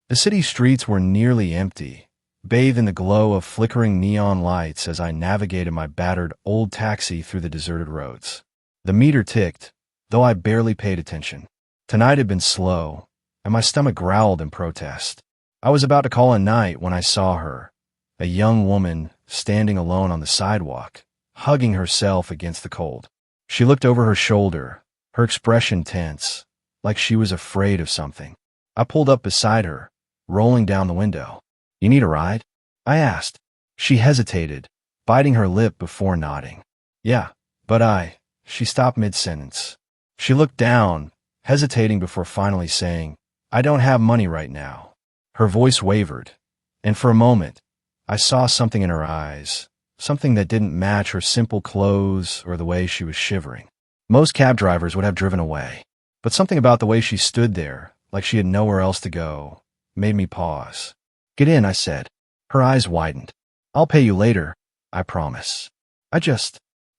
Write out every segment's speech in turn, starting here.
The city streets were nearly empty, bathed in the glow of flickering neon lights as I navigated my battered old taxi through the deserted roads. The meter ticked, though I barely paid attention. Tonight had been slow, and my stomach growled in protest. I was about to call a night when I saw her, a young woman standing alone on the sidewalk, hugging herself against the cold. She looked over her shoulder, her expression tense, like she was afraid of something. I pulled up beside her, rolling down the window. "You need a ride?" I asked. She hesitated, biting her lip before nodding. "Yeah, but She stopped mid-sentence. She looked down, hesitating before finally saying, "I don't have money right now." Her voice wavered, and for a moment, I saw something in her eyes, something that didn't match her simple clothes or the way she was shivering. Most cab drivers would have driven away, but something about the way she stood there, like she had nowhere else to go, made me pause. "Get in," I said. Her eyes widened. "I'll pay you later, I promise."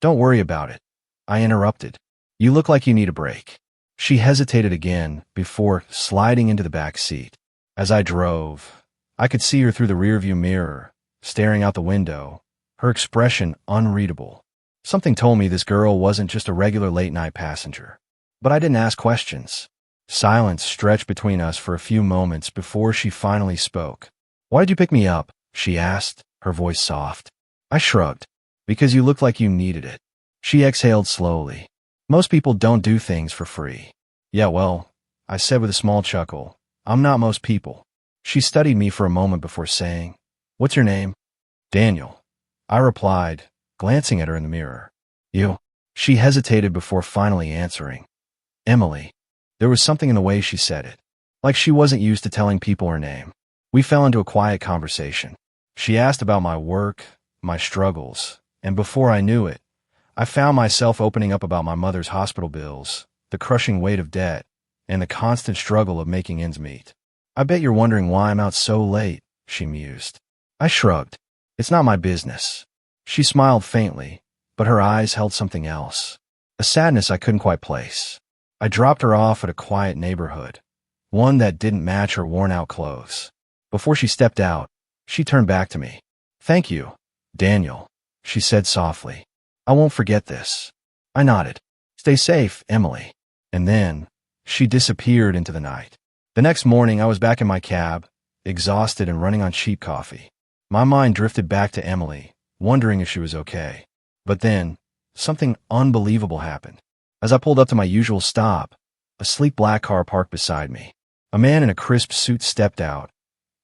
Don't worry about it," I interrupted. "You look like you need a break." She hesitated again before sliding into the back seat. As I drove, I could see her through the rearview mirror, staring out the window, her expression unreadable. Something told me this girl wasn't just a regular late-night passenger. But I didn't ask questions. Silence stretched between us for a few moments before she finally spoke. "Why did you pick me up?" she asked, her voice soft. I shrugged. "Because you looked like you needed it." She exhaled slowly. "Most people don't do things for free." "Yeah, well," I said with a small chuckle, "I'm not most people." She studied me for a moment before saying, "What's your name?" "Daniel," I replied, glancing at her in the mirror. "You?" She hesitated before finally answering. "Emily." There was something in the way she said it, like she wasn't used to telling people her name. We fell into a quiet conversation. She asked about my work, my struggles, and before I knew it, I found myself opening up about my mother's hospital bills, the crushing weight of debt, and the constant struggle of making ends meet. "I bet you're wondering why I'm out so late," she mused. I shrugged. "It's not my business." She smiled faintly, but her eyes held something else, a sadness I couldn't quite place. I dropped her off at a quiet neighborhood, one that didn't match her worn-out clothes. Before she stepped out, she turned back to me. "Thank you, Daniel," she said softly. "I won't forget this." I nodded. "Stay safe, Emily." And then, she disappeared into the night. The next morning, I was back in my cab, exhausted and running on cheap coffee. My mind drifted back to Emily, wondering if she was okay. But then, something unbelievable happened. As I pulled up to my usual stop, a sleek black car parked beside me. A man in a crisp suit stepped out,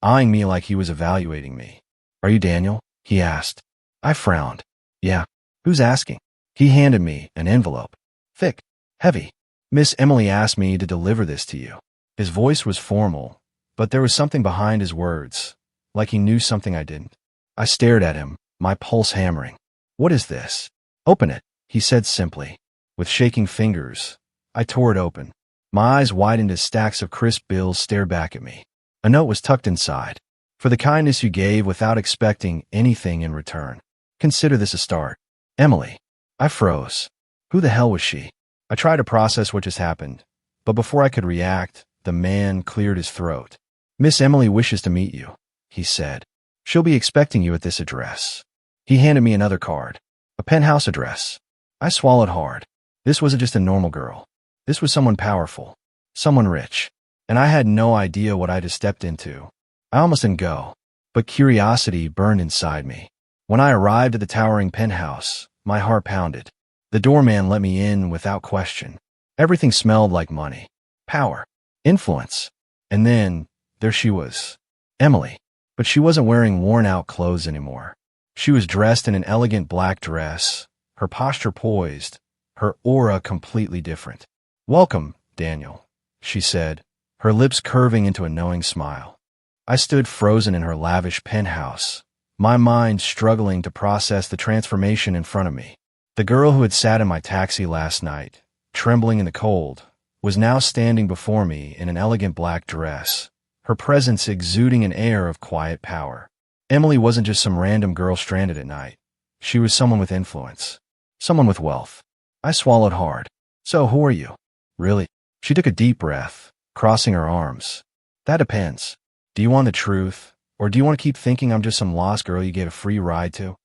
eyeing me like he was evaluating me. "Are you Daniel?" he asked. I frowned. "Yeah." "Who's asking?" He handed me an envelope. Thick, heavy. "Miss Emily asked me to deliver this to you." His voice was formal, but there was something behind his words, like he knew something I didn't. I stared at him, my pulse hammering. "What is this?" "Open it," he said simply. With shaking fingers, I tore it open. My eyes widened as stacks of crisp bills stared back at me. A note was tucked inside. "For the kindness you gave without expecting anything in return. Consider this a start. Emily." I froze. Who the hell was she? I tried to process what just happened, but before I could react, the man cleared his throat. "Miss Emily wishes to meet you," he said. "She'll be expecting you at this address." He handed me another card. A penthouse address. I swallowed hard. This wasn't just a normal girl. This was someone powerful, someone rich, and I had no idea what I just stepped into. I almost didn't go, but curiosity burned inside me. When I arrived at the towering penthouse, my heart pounded. The doorman let me in without question. Everything smelled like money, power, influence. And then, there she was, Emily. But she wasn't wearing worn-out clothes anymore. She was dressed in an elegant black dress, her posture poised, her aura completely different. "Welcome, Daniel," she said, her lips curving into a knowing smile. I stood frozen in her lavish penthouse, my mind struggling to process the transformation in front of me. The girl who had sat in my taxi last night, trembling in the cold, was now standing before me in an elegant black dress, her presence exuding an air of quiet power. Emily wasn't just some random girl stranded at night. She was someone with influence, someone with wealth. I swallowed hard. "So who are you?" "Really?" She took a deep breath, crossing her arms. "That depends." Do you want the truth, or do you want to keep thinking I'm just some lost girl you gave a free ride to?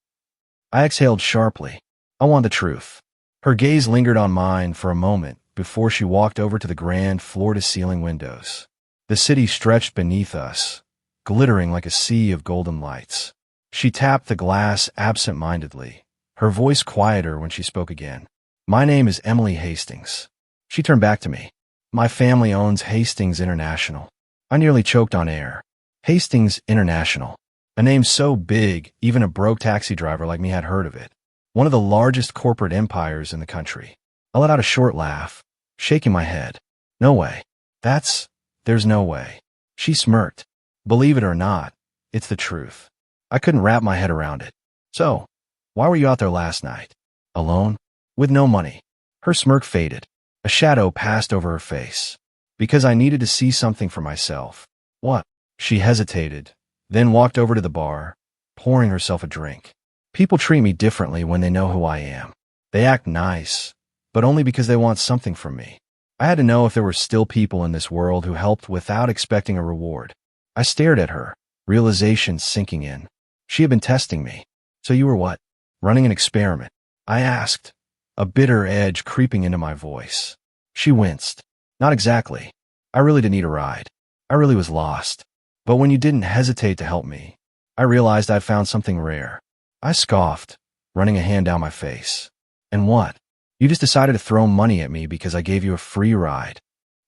I exhaled sharply. I want the truth. Her gaze lingered on mine for a moment before she walked over to the grand floor-to-ceiling windows. The city stretched beneath us, glittering like a sea of golden lights. She tapped the glass absent-mindedly, her voice quieter when she spoke again. My name is Emily Hastings. She turned back to me. My family owns Hastings International. I nearly choked on air. Hastings International. A name so big, even a broke taxi driver like me had heard of it. One of the largest corporate empires in the country. I let out a short laugh, shaking my head. No way. There's no way. She smirked. Believe it or not, it's the truth. I couldn't wrap my head around it. So, why were you out there last night? Alone? With no money? Her smirk faded. A shadow passed over her face. Because I needed to see something for myself. What? She hesitated, then walked over to the bar, pouring herself a drink. People treat me differently when they know who I am. They act nice, but only because they want something from me. I had to know if there were still people in this world who helped without expecting a reward. I stared at her, realization sinking in. She had been testing me. So you were what? Running an experiment? I asked, a bitter edge creeping into my voice. She winced. Not exactly. I really didn't need a ride. I really was lost. But when you didn't hesitate to help me, I realized I'd found something rare. I scoffed, running a hand down my face. And what? You just decided to throw money at me because I gave you a free ride.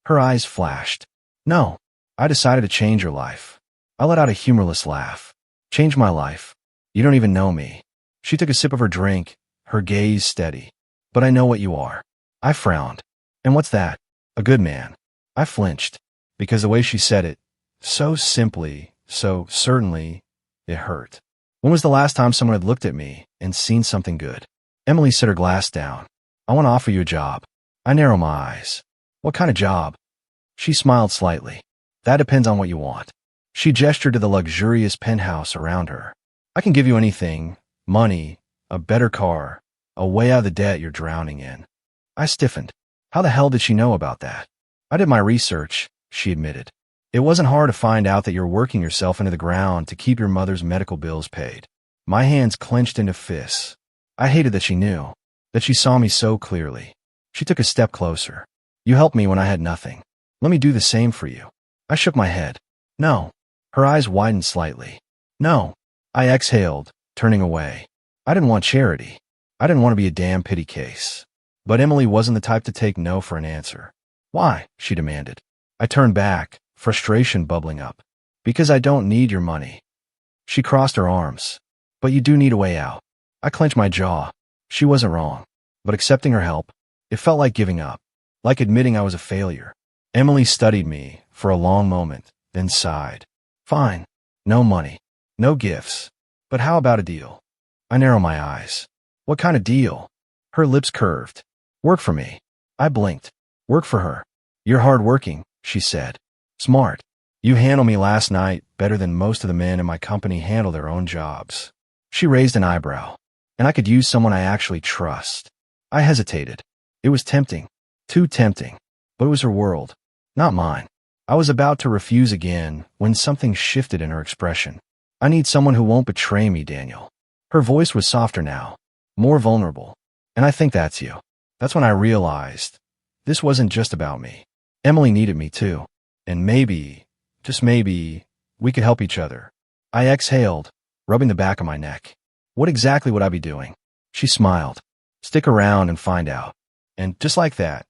Her eyes flashed. No, I decided to change your life. I let out a humorless laugh. Change my life. You don't even know me. She took a sip of her drink, her gaze steady. But I know what you are. I frowned. And what's that? A good man. I flinched, because the way she said it, so simply, so certainly, it hurt. When was the last time someone had looked at me and seen something good? Emily set her glass down. I want to offer you a job. I narrow my eyes. What kind of job? She smiled slightly. That depends on what you want. She gestured to the luxurious penthouse around her. I can give you anything, money, a better car, a way out of the debt you're drowning in. I stiffened. How the hell did she know about that? I did my research, she admitted. It wasn't hard to find out that you're working yourself into the ground to keep your mother's medical bills paid. My hands clenched into fists. I hated that she knew, that she saw me so clearly. She took a step closer. You helped me when I had nothing. Let me do the same for you. I shook my head. No. Her eyes widened slightly. No. I exhaled, turning away. I didn't want charity. I didn't want to be a damn pity case. But Emily wasn't the type to take no for an answer. Why? She demanded. I turned back, frustration bubbling up. Because I don't need your money. She crossed her arms. But you do need a way out. I clenched my jaw. She wasn't wrong. But accepting her help, it felt like giving up. Like admitting I was a failure. Emily studied me for a long moment, then sighed. Fine. No money. No gifts. But how about a deal? I narrowed my eyes. What kind of deal? Her lips curved. Work for me. I blinked. Work for her. You're hardworking, she said. Smart. You handled me last night better than most of the men in my company handle their own jobs. She raised an eyebrow. And I could use someone I actually trust. I hesitated. It was tempting. Too tempting. But it was her world, not mine. I was about to refuse again when something shifted in her expression. I need someone who won't betray me, Daniel. Her voice was softer now, more vulnerable. And I think that's you. That's when I realized this wasn't just about me. Emily needed me too. And maybe, just maybe, we could help each other. I exhaled, rubbing the back of my neck. What exactly would I be doing? She smiled. Stick around and find out. And just like that,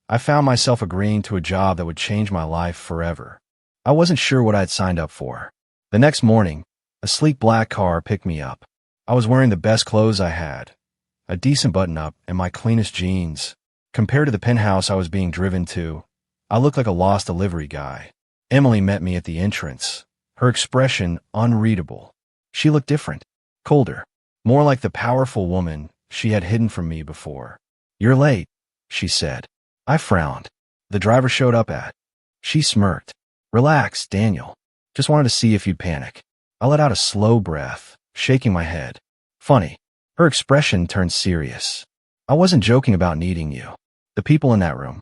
I found myself agreeing to a job that would change my life forever. I wasn't sure what I'd signed up for. The next morning, a sleek black car picked me up. I was wearing the best clothes I had, a decent button-up and my cleanest jeans. Compared to the penthouse I was being driven to, I looked like a lost delivery guy. Emily met me at the entrance, her expression unreadable. She looked different, colder, more like the powerful woman she had hidden from me before. You're late, she said. I frowned. The driver showed up at. She smirked. Relax, Daniel. Just wanted to see if you'd panic. I let out a slow breath, shaking my head. Funny. Her expression turned serious. I wasn't joking about needing you. The people in that room.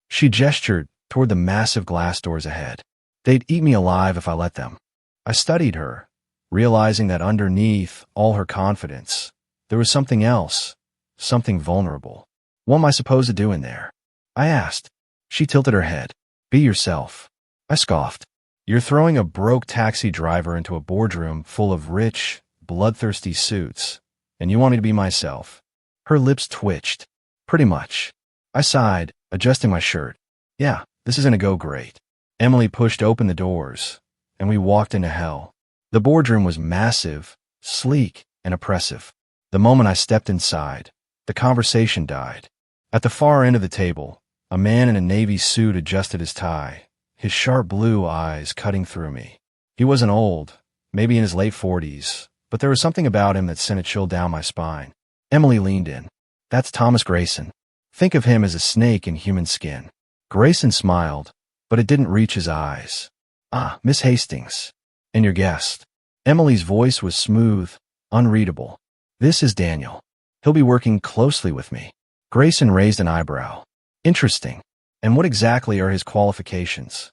She gestured toward the massive glass doors ahead. They'd eat me alive if I let them. I studied her, realizing that underneath all her confidence, there was something else, something vulnerable. What am I supposed to do in there? I asked. She tilted her head. Be yourself. I scoffed. You're throwing a broke taxi driver into a boardroom full of rich, bloodthirsty suits, and you want me to be myself. Her lips twitched. Pretty much. I sighed, adjusting my shirt. Yeah, this is gonna go great. Emily pushed open the doors, and we walked into hell. The boardroom was massive, sleek, and oppressive. The moment I stepped inside, the conversation died. At the far end of the table, a man in a navy suit adjusted his tie, his sharp blue eyes cutting through me. He wasn't old, maybe in his late 40s, but there was something about him that sent a chill down my spine. Emily leaned in. That's Thomas Grayson. Think of him as a snake in human skin. Grayson smiled, but it didn't reach his eyes. Ah, Miss Hastings. And your guest. Emily's voice was smooth, unreadable. This is Daniel. He'll be working closely with me. Grayson raised an eyebrow. Interesting. And what exactly are his qualifications?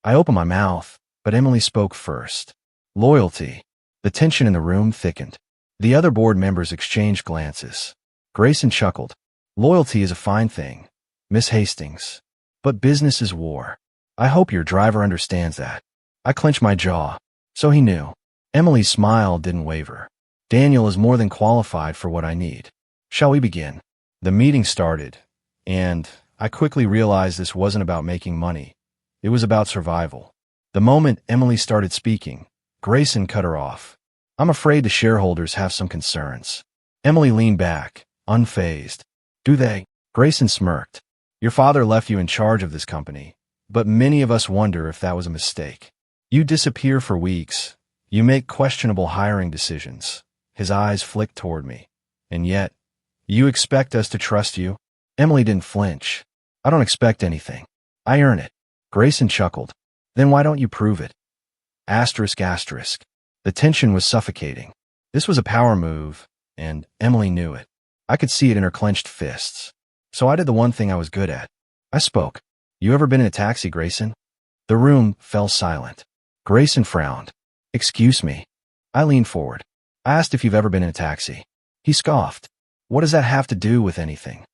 I opened my mouth, but Emily spoke first. Loyalty. The tension in the room thickened. The other board members exchanged glances. Grayson chuckled. Loyalty is a fine thing, Miss Hastings. But business is war. I hope your driver understands that. I clenched my jaw. So he knew. Emily's smile didn't waver. Daniel is more than qualified for what I need. Shall we begin? The meeting started, and I quickly realized this wasn't about making money. It was about survival. The moment Emily started speaking, Grayson cut her off. I'm afraid the shareholders have some concerns. Emily leaned back, unfazed. Do they? Grayson smirked. Your father left you in charge of this company, but many of us wonder if that was a mistake. You disappear for weeks. You make questionable hiring decisions. His eyes flicked toward me. And yet, you expect us to trust you? Emily didn't flinch. I don't expect anything. I earn it. Grayson chuckled. Then why don't you prove it? Asterisk, asterisk. The tension was suffocating. This was a power move, and Emily knew it. I could see it in her clenched fists. So I did the one thing I was good at. I spoke. You ever been in a taxi, Grayson? The room fell silent. Grayson frowned. Excuse me. I leaned forward. I asked if you've ever been in a taxi. He scoffed. What does that have to do with anything?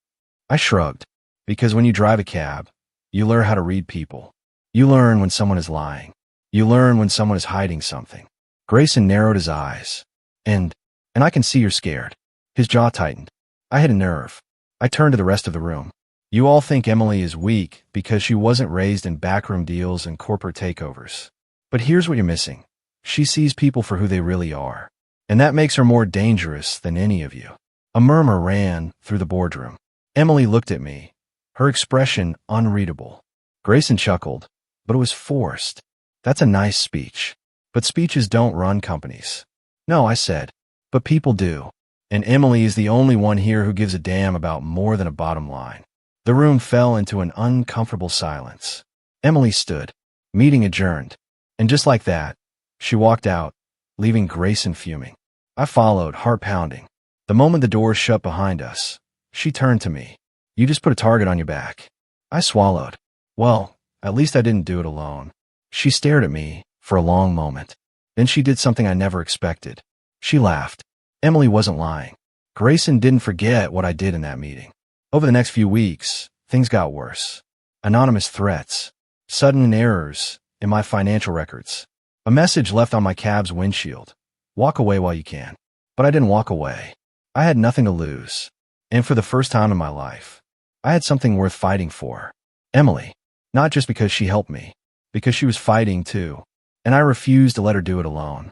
I shrugged. Because when you drive a cab, you learn how to read people. You learn when someone is lying. You learn when someone is hiding something. Grayson narrowed his eyes. And I can see you're scared. His jaw tightened. I hit a nerve. I turned to the rest of the room. You all think Emily is weak because she wasn't raised in backroom deals and corporate takeovers. But here's what you're missing. She sees people for who they really are. And that makes her more dangerous than any of you. A murmur ran through the boardroom. Emily looked at me, her expression unreadable. Grayson chuckled, but it was forced. That's a nice speech. But speeches don't run companies. No, I said, but people do. And Emily is the only one here who gives a damn about more than a bottom line. The room fell into an uncomfortable silence. Emily stood. Meeting adjourned. And just like that, she walked out, leaving Grayson fuming. I followed, heart pounding. The moment the door shut behind us, she turned to me. You just put a target on your back. I swallowed. Well, at least I didn't do it alone. She stared at me for a long moment. Then she did something I never expected. She laughed. Emily wasn't lying. Grayson didn't forget what I did in that meeting. Over the next few weeks, things got worse. Anonymous threats, sudden errors in my financial records. A message left on my cab's windshield. Walk away while you can. But I didn't walk away. I had nothing to lose. And for the first time in my life, I had something worth fighting for. Emily. Not just because she helped me, because she was fighting too. And I refused to let her do it alone.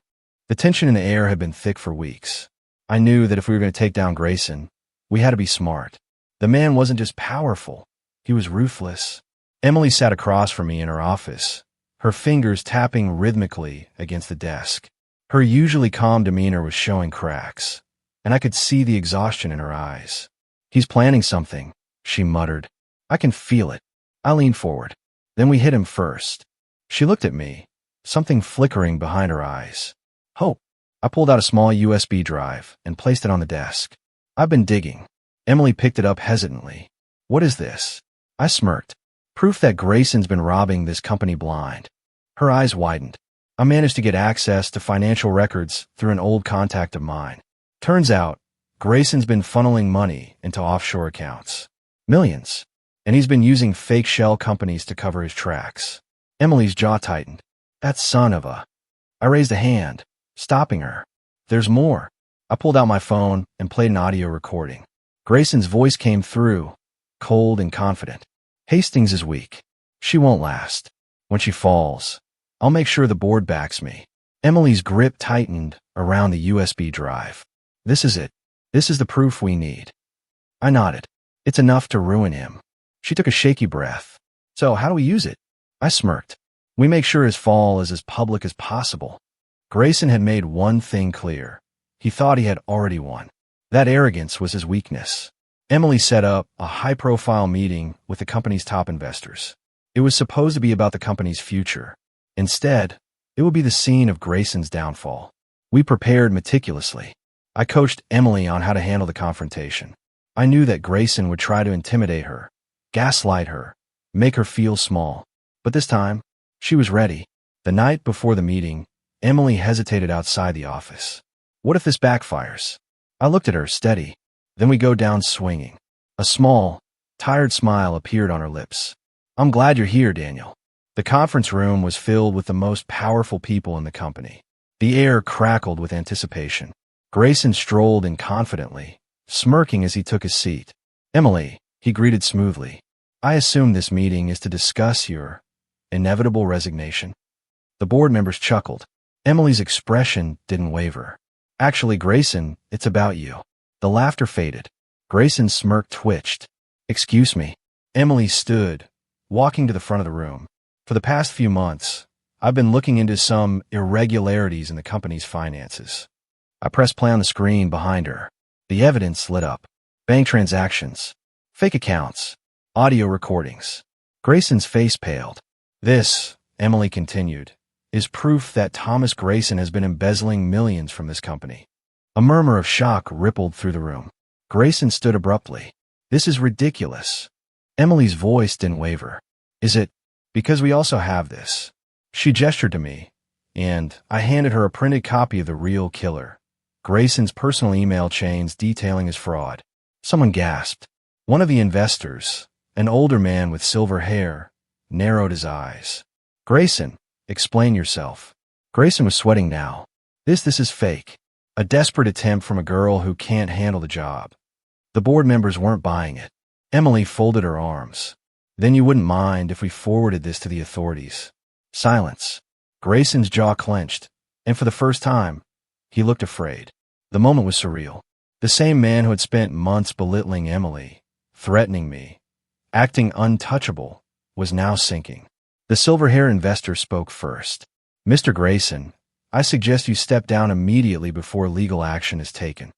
The tension in the air had been thick for weeks. I knew that if we were going to take down Grayson, we had to be smart. The man wasn't just powerful. He was ruthless. Emily sat across from me in her office, her fingers tapping rhythmically against the desk. Her usually calm demeanor was showing cracks, and I could see the exhaustion in her eyes. He's planning something, she muttered. I can feel it. I leaned forward. Then we hit him first. She looked at me, something flickering behind her eyes. Hope. I pulled out a small USB drive and placed it on the desk. I've been digging. Emily picked it up hesitantly. What is this? I smirked. Proof that Grayson's been robbing this company blind. Her eyes widened. I managed to get access to financial records through an old contact of mine. Turns out, Grayson's been funneling money into offshore accounts. Millions. And he's been using fake shell companies to cover his tracks. Emily's jaw tightened. That son of a... I raised a hand, stopping her. There's more. I pulled out my phone and played an audio recording. Grayson's voice came through, cold and confident. Hastings is weak. She won't last. When she falls, I'll make sure the board backs me. Emily's grip tightened around the USB drive. This is it. This is the proof we need. I nodded. It's enough to ruin him. She took a shaky breath. So how do we use it? I smirked. We make sure his fall is as public as possible. Grayson had made one thing clear. He thought he had already won. That arrogance was his weakness. Emily set up a high-profile meeting with the company's top investors. It was supposed to be about the company's future. Instead, it would be the scene of Grayson's downfall. We prepared meticulously. I coached Emily on how to handle the confrontation. I knew that Grayson would try to intimidate her, gaslight her, make her feel small. But this time, she was ready. The night before the meeting, Emily hesitated outside the office. What if this backfires? I looked at her, steady. Then we go down swinging. A small, tired smile appeared on her lips. I'm glad you're here, Daniel. The conference room was filled with the most powerful people in the company. The air crackled with anticipation. Grayson strolled in confidently, smirking as he took his seat. Emily, he greeted smoothly. I assume this meeting is to discuss your inevitable resignation. The board members chuckled. Emily's expression didn't waver. Actually, Grayson, it's about you. The laughter faded. Grayson's smirk twitched. Excuse me. Emily stood, walking to the front of the room. For the past few months, I've been looking into some irregularities in the company's finances. I pressed play on the screen behind her. The evidence lit up. Bank transactions, fake accounts, audio recordings. Grayson's face paled. This, Emily continued, is proof that Thomas Grayson has been embezzling millions from this company. A murmur of shock rippled through the room. Grayson stood abruptly. This is ridiculous. Emily's voice didn't waver. Is it? Because we also have this. She gestured to me, and I handed her a printed copy of The Real Killer, Grayson's personal email chains detailing his fraud. Someone gasped. One of the investors, an older man with silver hair, narrowed his eyes. Grayson, explain yourself. Grayson was sweating now. This is fake. A desperate attempt from a girl who can't handle the job. The board members weren't buying it. Emily folded her arms. Then you wouldn't mind if we forwarded this to the authorities. Silence. Grayson's jaw clenched, and for the first time, he looked afraid. The moment was surreal. The same man who had spent months belittling Emily, threatening me, acting untouchable, was now sinking. The silver-haired investor spoke first. Mr. Grayson, I suggest you step down immediately before legal action is taken.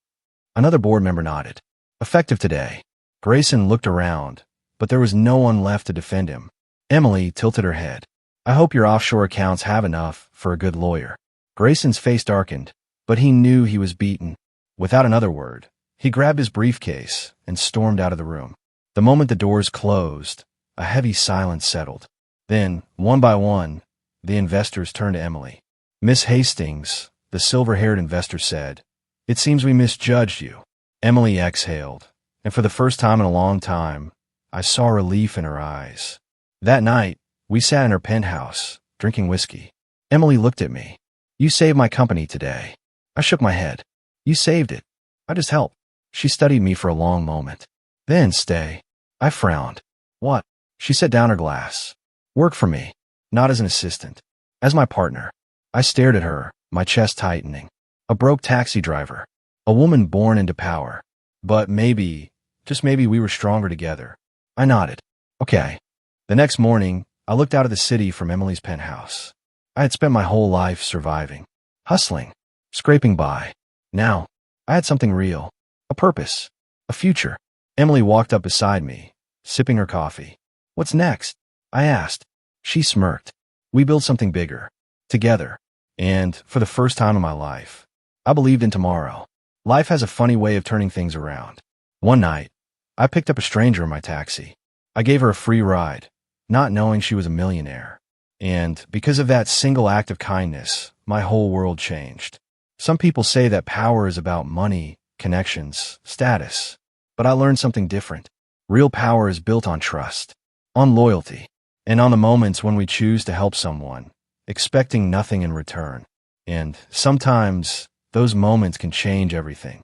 Another board member nodded. Effective today. Grayson looked around, but there was no one left to defend him. Emily tilted her head. I hope your offshore accounts have enough for a good lawyer. Grayson's face darkened, but he knew he was beaten. Without another word, he grabbed his briefcase and stormed out of the room. The moment the doors closed, a heavy silence settled. Then, one by one, the investors turned to Emily. Miss Hastings, the silver-haired investor said, it seems we misjudged you. Emily exhaled, and for the first time in a long time, I saw relief in her eyes. That night, we sat in her penthouse, drinking whiskey. Emily looked at me. You saved my company today. I shook my head. You saved it. I just helped. She studied me for a long moment. Then stay. I frowned. What? She set down her glass. Work for me. Not as an assistant. As my partner. I stared at her, my chest tightening. A broke taxi driver. A woman born into power. But maybe, just maybe we were stronger together. I nodded. Okay. The next morning, I looked out at the city from Emily's penthouse. I had spent my whole life surviving, hustling, scraping by. Now, I had something real, a purpose, a future. Emily walked up beside me, sipping her coffee. What's next? I asked. She smirked. We build something bigger, together. And, for the first time in my life, I believed in tomorrow. Life has a funny way of turning things around. One night, I picked up a stranger in my taxi. I gave her a free ride, not knowing she was a millionaire. And because of that single act of kindness, my whole world changed. Some people say that power is about money, connections, status. But I learned something different. Real power is built on trust, on loyalty, and on the moments when we choose to help someone, expecting nothing in return. And sometimes those moments can change everything.